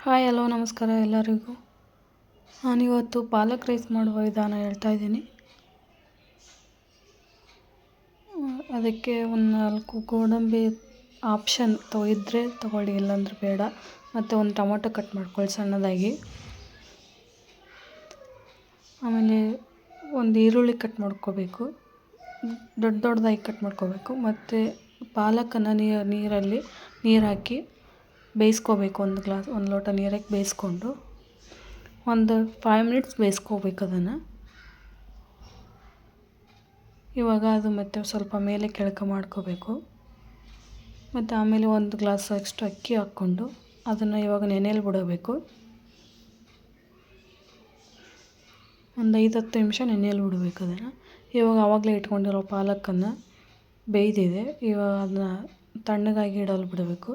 Hi hello ನಮಸ್ಕಾರ ಎಲ್ಲರಿಗೂ. ನಾನಿವತ್ತು ಪಾಲಕ್ ರೈಸ್ ಮಾಡುವ ವಿಧಾನ ಹೇಳ್ತಾ ಇದ್ದೀನಿ. ಅದಕ್ಕೆ ಒಂದು 4 ಗೋಡಂಬಿ ಆಪ್ಷನ್ ಇದ್ದರೆ ತೊಗೊಳ್ಳಿ, ಇಲ್ಲಾಂದ್ರೆ ಬೇಡ. ಮತ್ತು ಒಂದು ಟೊಮೊಟೊ ಕಟ್ ಮಾಡ್ಕೊಳ್ಳಿ ಸಣ್ಣದಾಗಿ. ಆಮೇಲೆ ಒಂದು ಈರುಳ್ಳಿ ಕಟ್ ಮಾಡ್ಕೋಬೇಕು, ದೊಡ್ಡದಾಗಿ ಕಟ್ ಮಾಡ್ಕೋಬೇಕು. ಮತ್ತು ಪಾಲಕನ್ನು ನೀರು ಹಾಕಿ ಬೇಯಿಸ್ಕೋಬೇಕು. ಒಂದು ಲೋಟ ನೀರಾಗಿ ಬೇಯಿಸ್ಕೊಂಡು ಒಂದು 5 ಮಿನಿಟ್ಸ್ ಬೇಯಿಸ್ಕೋಬೇಕು ಅದನ್ನು. ಇವಾಗ ಅದು ಮತ್ತೆ ಸ್ವಲ್ಪ ಮೇಲೆ ಕೆಳಗೆ ಮಾಡ್ಕೋಬೇಕು. ಮತ್ತು ಆಮೇಲೆ ಒಂದು ಗ್ಲಾಸ್ ಅಷ್ಟು ಅಕ್ಕಿ ಹಾಕ್ಕೊಂಡು ಅದನ್ನು ಇವಾಗ ನೆನೆಯಲ್ಲಿ ಬಿಡಬೇಕು. ಒಂದು 5-10 ನಿಮಿಷ ನೆನೆಯಲ್ಲಿ ಬಿಡಬೇಕು ಅದನ್ನು. ಇವಾಗ ಆವಾಗಲೇ ಇಟ್ಕೊಂಡಿರೋ ಪಾಲಕನ್ನು ಬೇಯ್ದಿದೆ, ಇವಾಗ ಅದನ್ನ ತಣ್ಣಗಾಗಿ ಇಡಲು ಬಿಡಬೇಕು.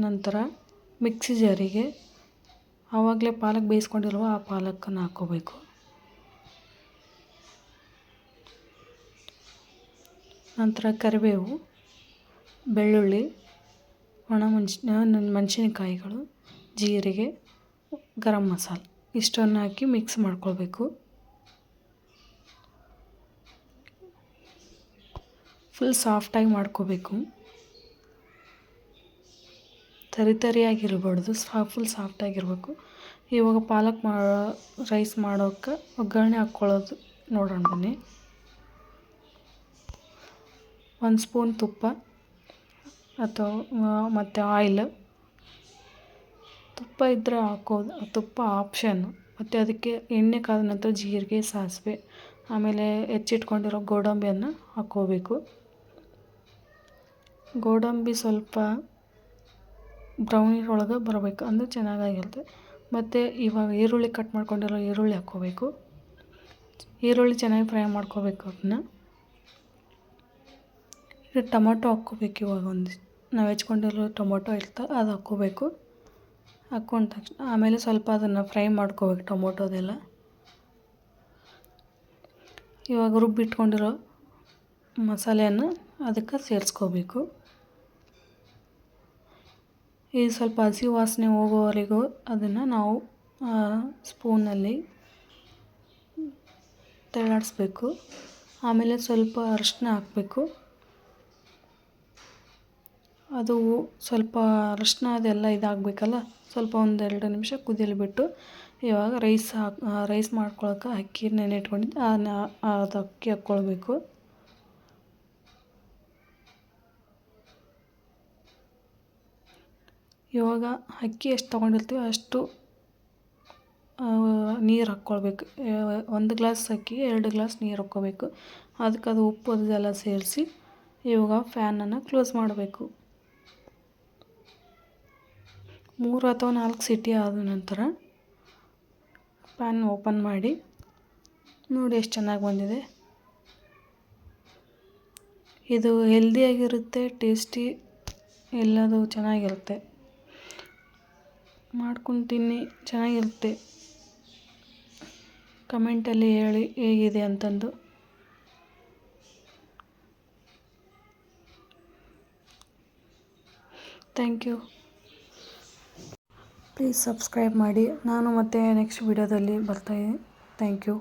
ನಂತರ ಮಿಕ್ಸಿ ಜಾರಿಗೆ ಆವಾಗಲೇ ಪಾಲಕ್ ಬೇಯಿಸ್ಕೊಂಡಿರುವ ಆ ಪಾಲಕನ್ನು ಹಾಕ್ಕೋಬೇಕು. ನಂತರ ಕರಿಬೇವು, ಬೆಳ್ಳುಳ್ಳಿ, ಮೆಣಸಿನಕಾಯಿಗಳು, ಜೀರಿಗೆ, ಗರಂ ಮಸಾಲೆ ಇಷ್ಟನ್ನು ಹಾಕಿ ಮಿಕ್ಸ್ ಮಾಡ್ಕೊಳ್ಬೇಕು. ಫುಲ್ ಸಾಫ್ಟಾಗಿ ಮಾಡ್ಕೋಬೇಕು, ತರಿಯಾಗಿರಬಾರ್ದು, ಫುಲ್ ಸಾಫ್ಟಾಗಿರಬೇಕು. ಇವಾಗ ಪಾಲಕ್ ರೈಸ್ ಮಾಡೋಕ್ಕೆ ಒಗ್ಗರಣೆ ಹಾಕ್ಕೊಳ್ಳೋದು ನೋಡೋಣ ಬನ್ನಿ. 1 ಸ್ಪೂನ್ ತುಪ್ಪ ಮತ್ತು ಆಯಿಲ್. ತುಪ್ಪ ಇದ್ದರೆ ಹಾಕೋದು, ತುಪ್ಪ ಆಪ್ಷನ್ನು. ಮತ್ತು ಅದಕ್ಕೆ ಎಣ್ಣೆ ಕಾದ ನಂತರ ಜೀರಿಗೆ, ಸಾಸಿವೆ, ಆಮೇಲೆ ಹೆಚ್ಚಿಟ್ಕೊಂಡಿರೋ ಗೋಡಂಬಿಯನ್ನು ಹಾಕ್ಕೋಬೇಕು. ಗೋಡಂಬಿ ಸ್ವಲ್ಪ ಬ್ರೌನಿರೊಳಗೆ ಬರಬೇಕು, ಅಂದರೆ ಚೆನ್ನಾಗಿರುತ್ತೆ. ಮತ್ತು ಇವಾಗ ಈರುಳ್ಳಿ ಕಟ್ ಮಾಡ್ಕೊಂಡಿರೋ ಈರುಳ್ಳಿ ಹಾಕ್ಕೋಬೇಕು. ಈರುಳ್ಳಿ ಚೆನ್ನಾಗಿ ಫ್ರೈ ಮಾಡ್ಕೋಬೇಕು ಅದನ್ನ. ಈಗ ಟೊಮೊಟೊ ಹಾಕ್ಕೋಬೇಕು. ಇವಾಗ ನಾವು ಹೆಚ್ಕೊಂಡಿರೋ ಟೊಮೊಟೊ ಇರ್ತದೆ ಅದು ಹಾಕ್ಕೋಬೇಕು. ಹಾಕ್ಕೊಂಡ ತಕ್ಷಣ ಆಮೇಲೆ ಸ್ವಲ್ಪ ಅದನ್ನು ಫ್ರೈ ಮಾಡ್ಕೋಬೇಕು ಟೊಮೊಟೊದೆಲ್ಲ. ಇವಾಗ ರುಬ್ಬಿಟ್ಕೊಂಡಿರೋ ಮಸಾಲೆಯನ್ನು ಅದಕ್ಕೆ ಸೇರಿಸ್ಕೋಬೇಕು. ಈ ಸ್ವಲ್ಪ ಹಸಿ ವಾಸನೆ ಹೋಗೋವರೆಗೂ ಅದನ್ನು ನಾವು ಸ್ಪೂನಲ್ಲಿ ತೆಳ್ಳಾಡಿಸ್ಬೇಕು. ಆಮೇಲೆ ಸ್ವಲ್ಪ ಅರಿಶಿನ ಹಾಕಬೇಕು. ಅದು ಸ್ವಲ್ಪ ಅರಿಶಿನ ಅದೆಲ್ಲ ಇದಾಗಬೇಕಲ್ಲ, ಸ್ವಲ್ಪ 1-2 ನಿಮಿಷ ಕುದಿಯಲು ಬಿಟ್ಟು ಇವಾಗ ರೈಸ್ ಮಾಡ್ಕೊಳಕ್ಕೆ ಅಕ್ಕಿ ನೆನೆ ಇಟ್ಕೊಂಡಿದ್ದು ಅದು ಅಕ್ಕಿ ಹಾಕ್ಕೊಳ್ಬೇಕು. ಇವಾಗ ಅಕ್ಕಿ ಎಷ್ಟು ತೊಗೊಂಡಿರ್ತೀವಿ ಅಷ್ಟು ನೀರು ಹಾಕ್ಕೊಳ್ಬೇಕು. 1 ಗ್ಲಾಸ್ ಅಕ್ಕಿಗೆ 2 ಗ್ಲಾಸ್ ನೀರು ಹಾಕ್ಕೋಬೇಕು. ಅದಕ್ಕೆ ಅದು ಉಪ್ಪು ಅದೆಲ್ಲ ಸೇರಿಸಿ ಇವಾಗ ಫ್ಯಾನನ್ನು ಕ್ಲೋಸ್ ಮಾಡಬೇಕು. 3 ಅಥವಾ 4 ಸೀಟಿ ಆದ ನಂತರ ಪ್ಯಾನ್ ಓಪನ್ ಮಾಡಿ ನೋಡಿ ಎಷ್ಟು ಚೆನ್ನಾಗಿ ಬಂದಿದೆ. ಇದು ಹೆಲ್ದಿಯಾಗಿರುತ್ತೆ, ಟೇಸ್ಟಿ, ಎಲ್ಲದು ಚೆನ್ನಾಗಿರುತ್ತೆ. ಮಾಡ್ಕೊಂಡು ತಿನ್ನಿ, ಚೆನ್ನಾಗಿರುತ್ತೆ. ಕಮೆಂಟಲ್ಲಿ ಹೇಳಿ ಹೇಗಿದೆ ಅಂತಂದು. Thank you. ಪ್ಲೀಸ್ ಸಬ್ಸ್ಕ್ರೈಬ್ ಮಾಡಿ. ನಾನು ಮತ್ತೆ ನೆಕ್ಸ್ಟ್ ವಿಡಿಯೋದಲ್ಲಿ ಬರ್ತಾಯಿದ್ದೀನಿ. Thank you.